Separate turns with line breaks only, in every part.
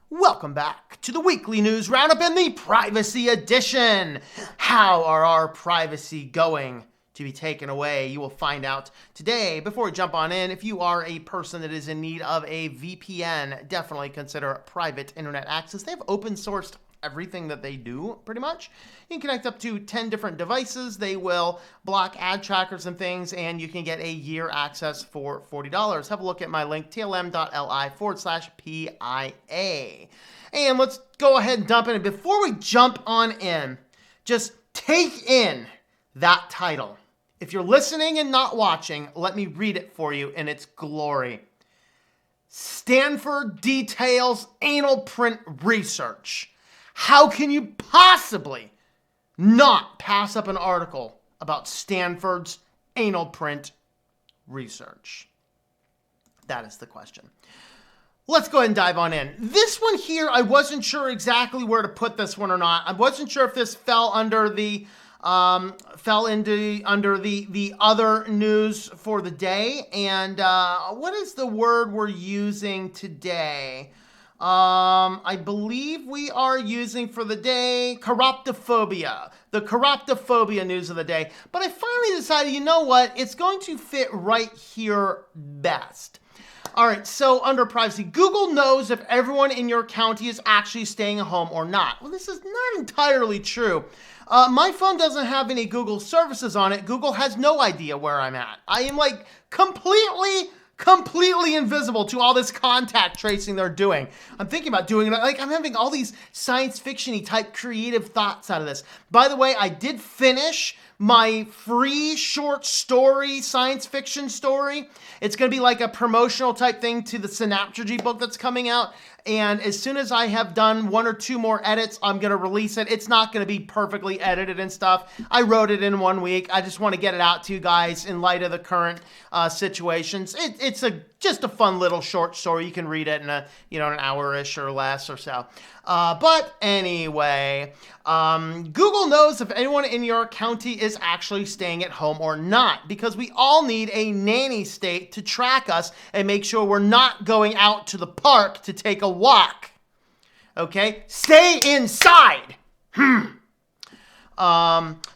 Welcome back to the weekly news roundup in the privacy edition. How are our privacy going to be taken away? You will find out today. Before we jump on in, if you are a person that is in need of a VPN, definitely consider private internet access. They have open sourced everything that they do, pretty much. You can connect up to 10 different devices. They will block ad trackers and things, and you can get a year access for $40. Have a look at my link, tlm.li/PIA. And let's go ahead and dump in. Before we jump on in, just take in that title. If you're listening and not watching, let me read it for you in its glory. Stanford details AnalPrint research. How can you possibly not pass up an article about Stanford's AnalPrint research? That is the question. Let's go ahead and dive on in. This one here, I wasn't sure exactly where to put this one or not. I wasn't sure if this fell under the the other news for the day. And what is the word we're using today? I believe we are using for the day chiroptophobia, the chiroptophobia news of the day. But I finally decided, you know what? It's going to fit right here best. All right, so under privacy, Google knows if everyone in your county is actually staying at home or not. Well, this is not entirely true. My phone doesn't have any Google services on it. Google has no idea where I'm at. I am like completely invisible to all this contact tracing they're doing. I'm thinking about doing it. Like, I'm having all these science fiction-y type creative thoughts out of this. By the way, I did finish my free short story, science fiction story. It's going to be like a promotional type thing to the Synaptergy book that's coming out. And as soon as I have done one or two more edits, I'm going to release it. It's not going to be perfectly edited and stuff. I wrote it in 1 week. I just want to get it out to you guys in light of the current situations. It's just a fun little short story. You can read it in an hour-ish or less or so. But anyway, Google knows if anyone in your county is actually staying at home or not, because we all need a nanny state to track us and make sure we're not going out to the park to take a walk. Okay? Stay inside.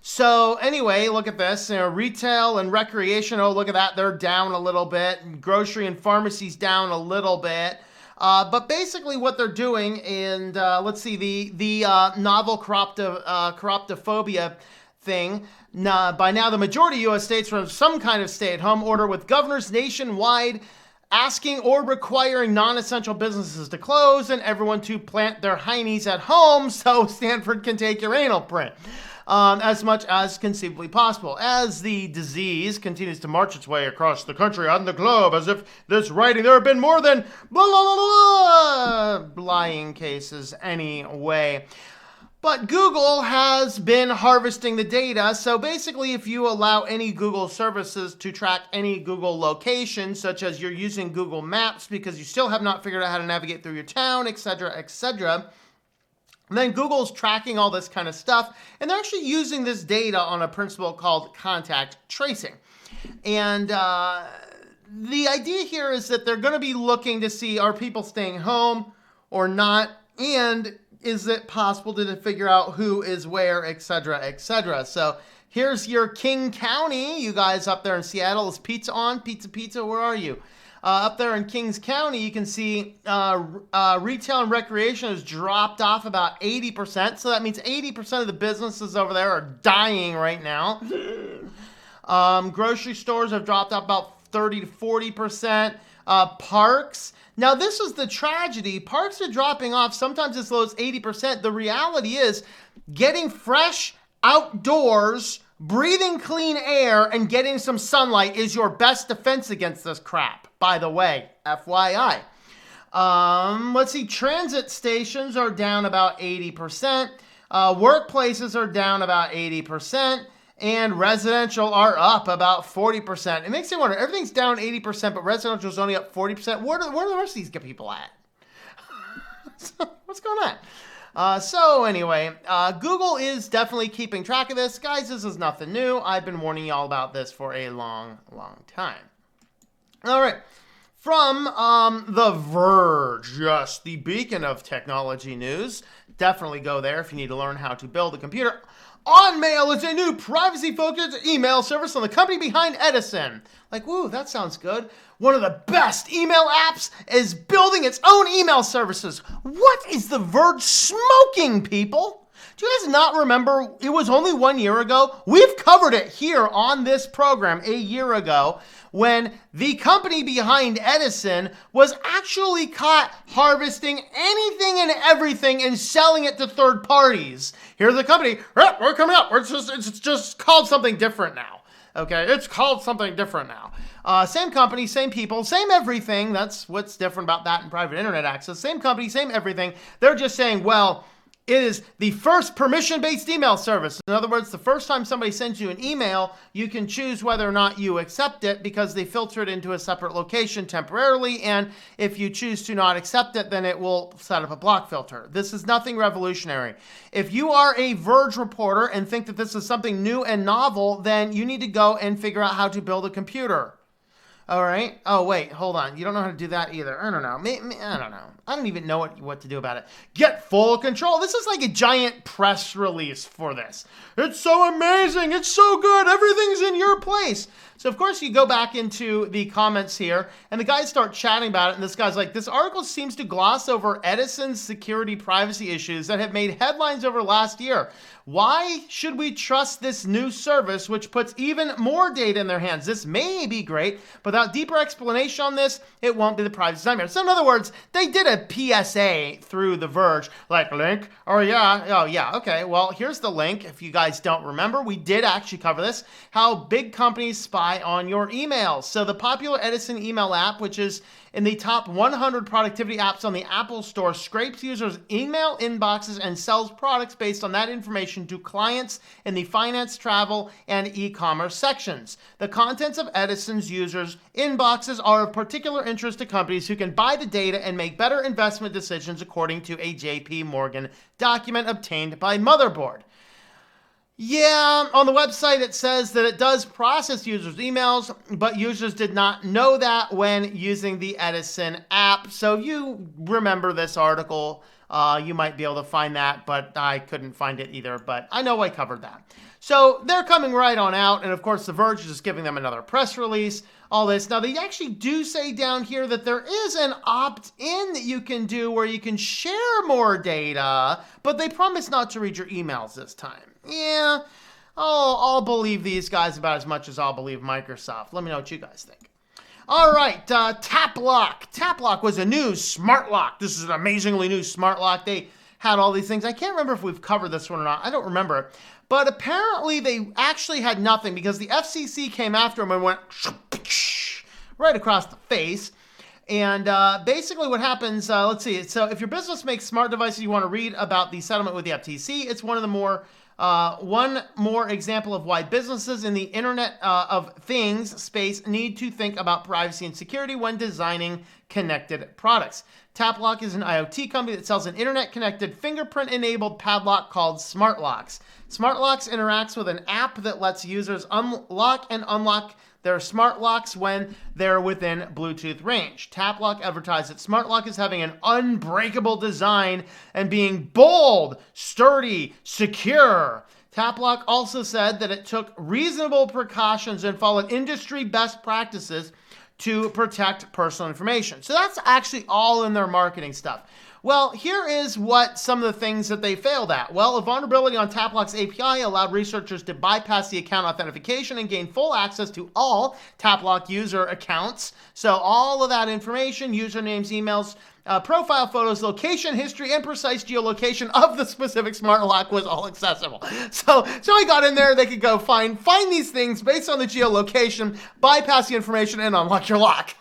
So anyway, look at this. Retail and recreation. Oh, look at that. They're down a little bit. Grocery and pharmacies down a little bit. But basically what they're doing, and let's see, the novel chiroptophobia thing. By now, the majority of U.S. states are in some kind of stay-at-home order, with governors nationwide asking or requiring non-essential businesses to close and everyone to plant their heinies at home so Stanford can take your AnalPrint. As much as conceivably possible. As the disease continues to march its way across the country and the globe, as if this writing, there have been more than blah, blah, blah, blah, lying cases anyway. But Google has been harvesting the data, so basically if you allow any Google services to track any Google location, such as you're using Google Maps because you still have not figured out how to navigate through your town, etc., then Google's tracking all this kind of stuff, and they're actually using this data on a principle called contact tracing. And the idea here is that they're going to be looking to see, are people staying home or not, and is it possible to figure out who is where, etc., etc. So here's your King County. You guys up there in Seattle, is pizza on? Pizza, where are you? Up there in Kings County, you can see retail and recreation has dropped off about 80%. So that means 80% of the businesses over there are dying right now. Grocery stores have dropped off about 30 to 40%. Parks. Now, this is the tragedy. Parks are dropping off sometimes as low as 80%. The reality is getting fresh outdoors, breathing clean air, and getting some sunlight is your best defense against this crap. By the way, FYI. Let's see, transit stations are down about 80%. Workplaces are down about 80%. And residential are up about 40%. It makes me wonder, everything's down 80%, but residential is only up 40%. Where are the rest of these people at? So, what's going on? So anyway, Google is definitely keeping track of this. Guys, this is nothing new. I've been warning y'all about this for a long, long time. All right. From The Verge, yes, the beacon of technology news. Definitely go there if you need to learn how to build a computer. OnMail is a new privacy-focused email service from the company behind Edison. Like, woo, that sounds good. One of the best email apps is building its own email services. What is The Verge smoking, people? Do you guys not remember? It was only 1 year ago. We've covered it here on this program a year ago when the company behind Edison was actually caught harvesting anything and everything and selling it to third parties. Here's the company. We're coming up. It's just called something different now. Okay, it's called something different now. Same company, same people, same everything. That's what's different about that and private internet access. Same company, same everything. They're just saying, well, it is the first permission-based email service. In other words, the first time somebody sends you an email, you can choose whether or not you accept it because they filter it into a separate location temporarily. And if you choose to not accept it, then it will set up a block filter. This is nothing revolutionary. If you are a Verge reporter and think that this is something new and novel, then you need to go and figure out how to build a computer. All right. Oh, wait, hold on. You don't know how to do that either. I don't know. I don't know. I don't even know what to do about it. Get full control. This is like a giant press release for this. It's so amazing. It's so good. Everything's in your place. So, of course, you go back into the comments here, and the guys start chatting about it, and this guy's like, this article seems to gloss over Edison's security privacy issues that have made headlines over last year. Why should we trust this new service, which puts even more data in their hands? This may be great, but without deeper explanation on this, it won't be the privacy nightmare. So, in other words, they did a PSA through The Verge, like, link? Oh, yeah, okay. Well, here's the link. If you guys don't remember, we did actually cover this, how big companies spy on your emails. So the popular Edison email app, which is in the top 100 productivity apps on the Apple Store, scrapes users' email inboxes and sells products based on that information to clients in the finance, travel, and e-commerce sections. The contents of Edison's users' inboxes are of particular interest to companies who can buy the data and make better investment decisions, according to a JP Morgan document obtained by Motherboard. Yeah, on the website it says that it does process users' emails, but users did not know that when using the Edison app. So if you remember this article, you might be able to find that, but I couldn't find it either, but I know I covered that. So they're coming right on out, and of course The Verge is just giving them another press release, all this. Now they actually do say down here that there is an opt-in that you can do where you can share more data, but they promise not to read your emails this time. Yeah, I'll believe these guys about as much as I'll believe Microsoft. Let me know what you guys think. All right, TapLock. TapLock was a new smart lock. This is an amazingly new smart lock. They had all these things. I can't remember if we've covered this one or not. I don't remember. But apparently they actually had nothing because the FCC came after them and went right across the face. And basically what happens, let's see. So if your business makes smart devices, you want to read about the settlement with the FTC. It's one more example of why businesses in the Internet of Things space need to think about privacy and security when designing connected products. TapLock is an IoT company that sells an internet-connected, fingerprint-enabled padlock called Smart Locks. Smart Locks interacts with an app that lets users unlock and unlock their smart locks when they're within Bluetooth range. TapLock advertised that Smart Lock is having an unbreakable design and being bold, sturdy, secure. TapLock also said that it took reasonable precautions and followed industry best practices to protect personal information. So that's actually all in their marketing stuff. Well, here is what some of the things that they failed at. Well, a vulnerability on TapLock's API allowed researchers to bypass the account authentication and gain full access to all TapLock user accounts. So all of that information, usernames, emails, profile photos, location, history, and precise geolocation of the specific smart lock was all accessible. So I got in there, they could go find these things based on the geolocation, bypass the information, and unlock your lock.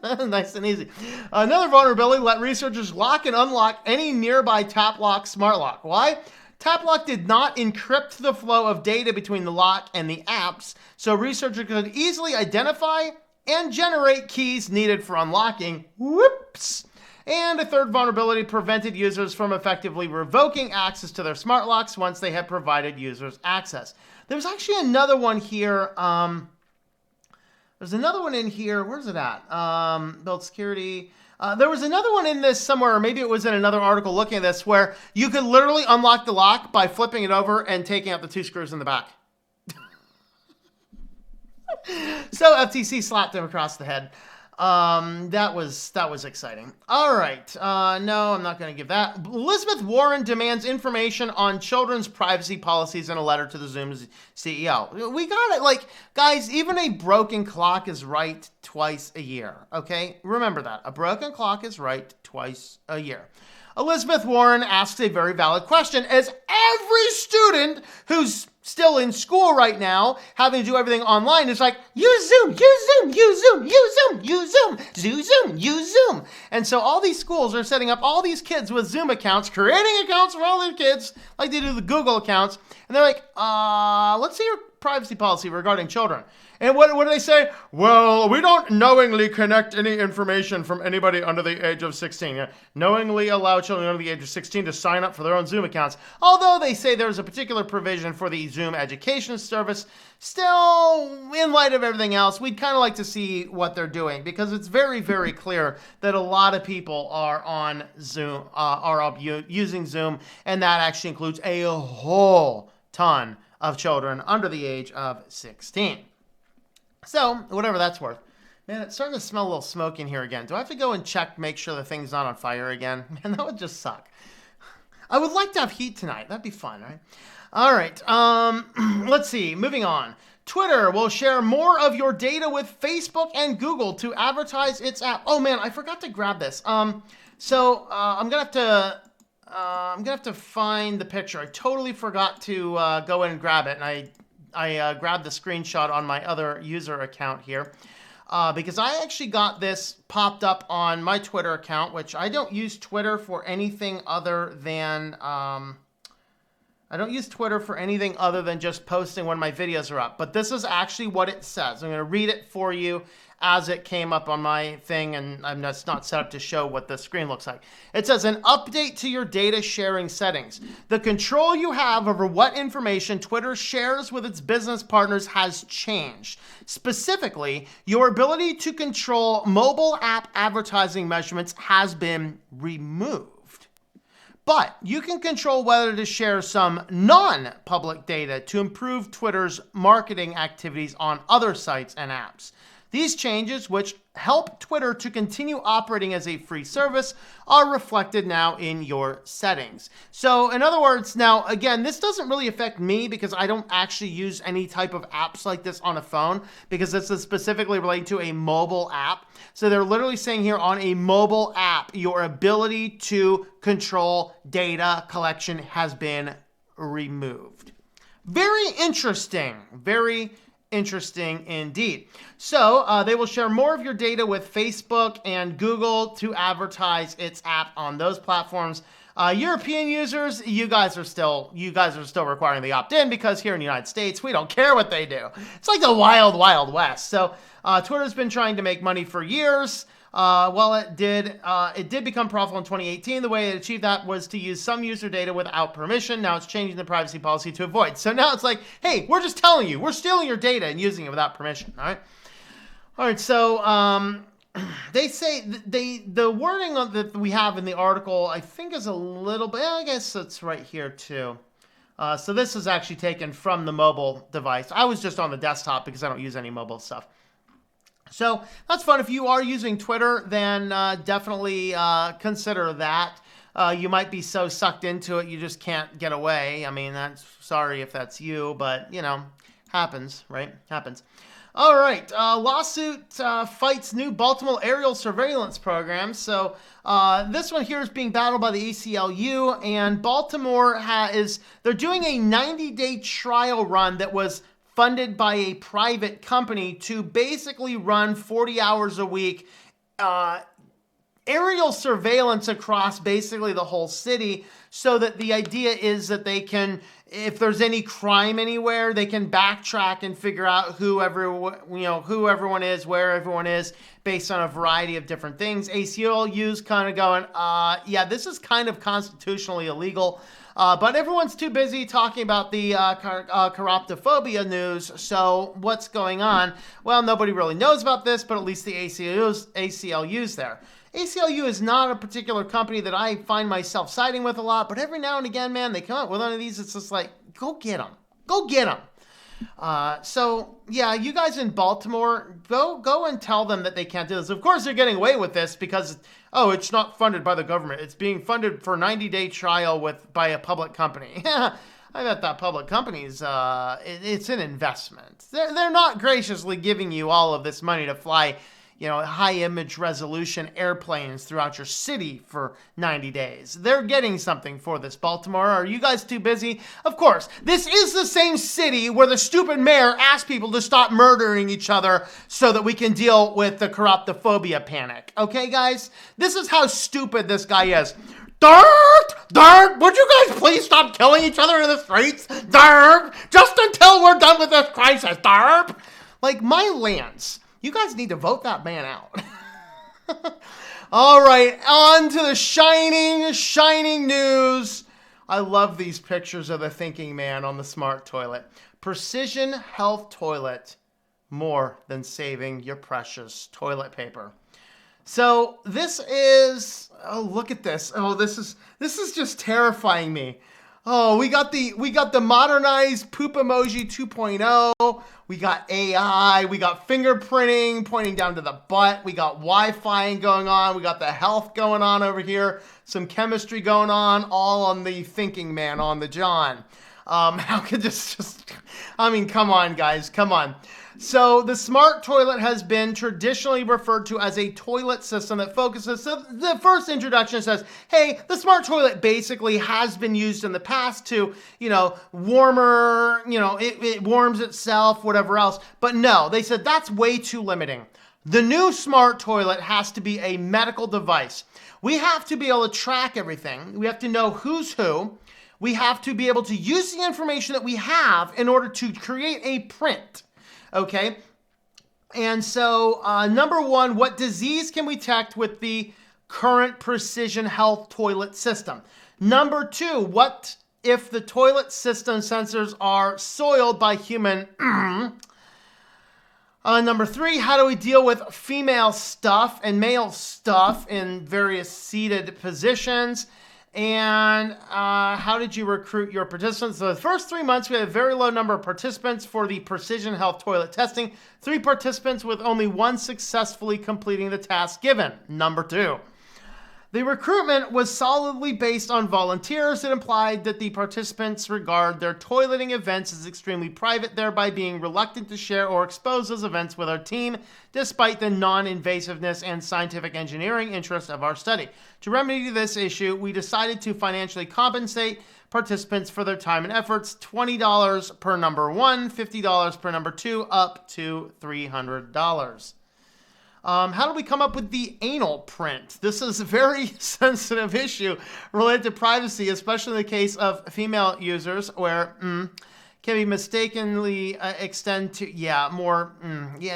Nice and easy. Another vulnerability let researchers lock and unlock any nearby TapLock smart lock. Why? TapLock did not encrypt the flow of data between the lock and the apps, so researchers could easily identify and generate keys needed for unlocking. Whoops! And a third vulnerability prevented users from effectively revoking access to their smart locks once they had provided users access. There's actually another one here. There's another one in here. Where's it at? Build security. There was another one in this somewhere, or maybe it was in another article looking at this, where you could literally unlock the lock by flipping it over and taking out the 2 screws in the back. So FTC slapped him across the head. That was exciting. All right. No, I'm not going to give that. Elizabeth Warren demands information on children's privacy policies in a letter to the Zoom's CEO. We got it. Like, guys, even a broken clock is right twice a year. Okay? Remember that. A broken clock is right twice a year. Elizabeth Warren asks a very valid question, as every student who's still in school right now, having to do everything online, is like, use Zoom, use Zoom, use Zoom, use Zoom, use Zoom, do Zoom, use Zoom. And so all these schools are setting up all these kids with Zoom accounts, creating accounts for all their kids, like they do the Google accounts. And they're like, let's see your privacy policy regarding children. And what do they say? Well, we don't knowingly connect any information from anybody under the age of 16. Knowingly allow children under the age of 16 to sign up for their own Zoom accounts. Although they say there's a particular provision for the Zoom education service, still, in light of everything else, we'd kind of like to see what they're doing, because it's very, very clear that a lot of people are on Zoom, using Zoom, and that actually includes a whole ton of children under the age of 16. So, whatever that's worth. Man, it's starting to smell a little smoke in here again. Do I have to go and check, make sure the thing's not on fire again? Man, that would just suck. I would like to have heat tonight. That'd be fun, right? All right. Let's see. Moving on. Twitter will share more of your data with Facebook and Google to advertise its app. Oh, man, I forgot to grab this. I'm gonna have to find the picture. I totally forgot to go in and grab it, and I grabbed the screenshot on my other user account here because I actually got this popped up on my Twitter account, which I don't use Twitter for anything other than just posting when my videos are up. But this is actually what it says. I'm going to read it for you as it came up on my thing, and I'm just not set up to show what the screen looks like. It says, an update to your data sharing settings. The control you have over what information Twitter shares with its business partners has changed. Specifically, your ability to control mobile app advertising measurements has been removed. But you can control whether to share some non-public data to improve Twitter's marketing activities on other sites and apps. These changes, which help Twitter to continue operating as a free service, are reflected now in your settings. So in other words, now again, this doesn't really affect me because I don't actually use any type of apps like this on a phone, because this is specifically related to a mobile app. So they're literally saying here, on a mobile app, your ability to control data collection has been removed. Very interesting. Very interesting indeed. So they will share more of your data with Facebook and Google to advertise its app on those platforms. European users, you guys are still requiring the opt-in, because here in the United States, we don't care what they do. It's like the wild, wild west. So Twitter's been trying to make money for years. Well, it did become profitable in 2018. The way it achieved that was to use some user data without permission. Now it's changing the privacy policy to avoid. So now it's like, hey, we're just telling you, we're stealing your data and using it without permission. All right. So they say the wording that we have in the article, I think, is a little bit. I guess it's right here too. So this is actually taken from the mobile device. I was just on the desktop because I don't use any mobile stuff. So that's fun. If you are using Twitter, then definitely consider that. You might be so sucked into it you just can't get away. I mean, sorry if that's you, but, happens, right? Happens. All right. Lawsuit fights new Baltimore aerial surveillance program. So this one here is being battled by the ACLU, and Baltimore they're doing a 90-day trial run that was funded by a private company to basically run 40 hours a week aerial surveillance across basically the whole city, so that the idea is that they can, if there's any crime anywhere, they can backtrack and figure out who everyone is, where everyone is, based on a variety of different things. ACLU's kind of going, yeah, this is kind of constitutionally illegal. But everyone's too busy talking about the chiroptophobia news. So what's going on? Well, nobody really knows about this, but at least the ACLU's there. ACLU is not a particular company that I find myself siding with a lot, but every now and again, man, they come up with one of these. It's just like, go get them. Go get them. So yeah, you guys in Baltimore, go and tell them that they can't do this. Of course, they're getting away with this because, oh, it's not funded by the government. It's being funded for 90-day trial by a public company. I bet that public company's, it's an investment. They're not graciously giving you all of this money to fly, high image resolution airplanes throughout your city for 90 days. They're getting something for this, Baltimore. Are you guys too busy? Of course, this is the same city where the stupid mayor asked people to stop murdering each other so that we can deal with the chiroptophobia panic. Okay, guys? This is how stupid this guy is. Dirt, would you guys please stop killing each other in the streets? Dirt, just until we're done with this crisis. Dirt. Like, my lands. You guys need to vote that man out. All right, on to the shining news. I love these pictures of the thinking man on the smart toilet. Precision health toilet, more than saving your precious toilet paper. So this is, oh, look at this. Oh, this is just terrifying me. Oh, we got the modernized poop emoji 2.0. We got AI. We got fingerprinting pointing down to the butt. We got Wi-Fi going on. We got the health going on over here. Some chemistry going on, all on the thinking man on the John. How could this just, I mean, come on, guys, come on. So the smart toilet has been traditionally referred to as a toilet system that focuses, so the first introduction says, hey, the smart toilet basically has been used in the past to, warmer, it warms itself, whatever else. But no, they said that's way too limiting. The new smart toilet has to be a medical device. We have to be able to track everything. We have to know who's who. We have to be able to use the information that we have in order to create a print. Okay, and so number one, what disease can we detect with the current precision health toilet system? Number two, what if the toilet system sensors are soiled by human? Number three, how do we deal with female stuff and male stuff in various seated positions? And how did you recruit your participants? So the first 3 months, we had a very low number of participants for the precision health toilet testing. 3 participants with only 1 successfully completing the task given. Number 2. The recruitment was solidly based on volunteers. It implied that the participants regard their toileting events as extremely private, thereby being reluctant to share or expose those events with our team, despite the non-invasiveness and scientific engineering interests of our study. To remedy this issue, we decided to financially compensate participants for their time and efforts, $20 per number 1, $50 per number 2, up to $300. How do we come up with the AnalPrint? This is a very sensitive issue related to privacy, especially in the case of female users where can be mistakenly extend to,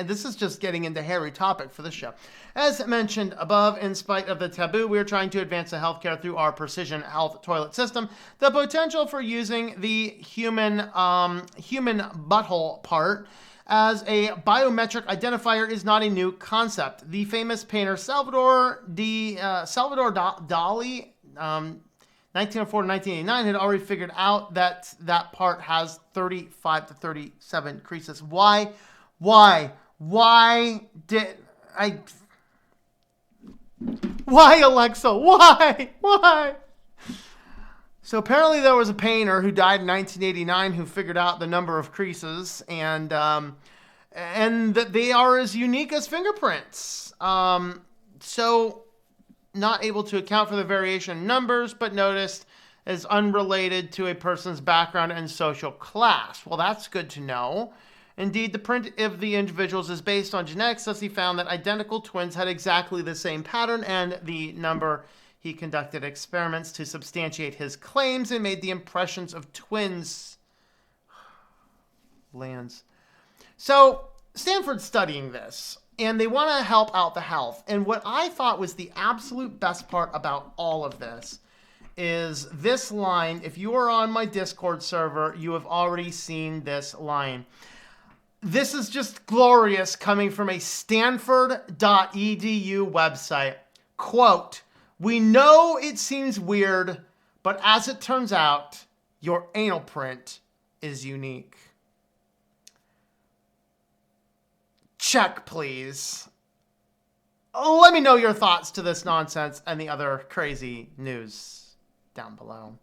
this is just getting into hairy topic for this show. As mentioned above, in spite of the taboo, we are trying to advance the healthcare through our precision health toilet system. The potential for using the human butthole part as a biometric identifier is not a new concept. The famous painter Salvador Dali, 1904 to 1989, had already figured out that that part has 35 to 37 creases. Why Alexa? Why? So apparently there was a painter who died in 1989 who figured out the number of creases and that they are as unique as fingerprints. So not able to account for the variation in numbers, but noticed as unrelated to a person's background and social class. Well, that's good to know. Indeed, the print of the individuals is based on genetics, thus he found that identical twins had exactly the same pattern and the number. He conducted experiments to substantiate his claims and made the impressions of twins lands. So Stanford's studying this, and they want to help out the health. And what I thought was the absolute best part about all of this is this line. If you are on my Discord server, you have already seen this line. This is just glorious, coming from a Stanford.edu website. Quote, "We know it seems weird, but as it turns out, your anal print is unique." Check, please. Let me know your thoughts to this nonsense and the other crazy news down below.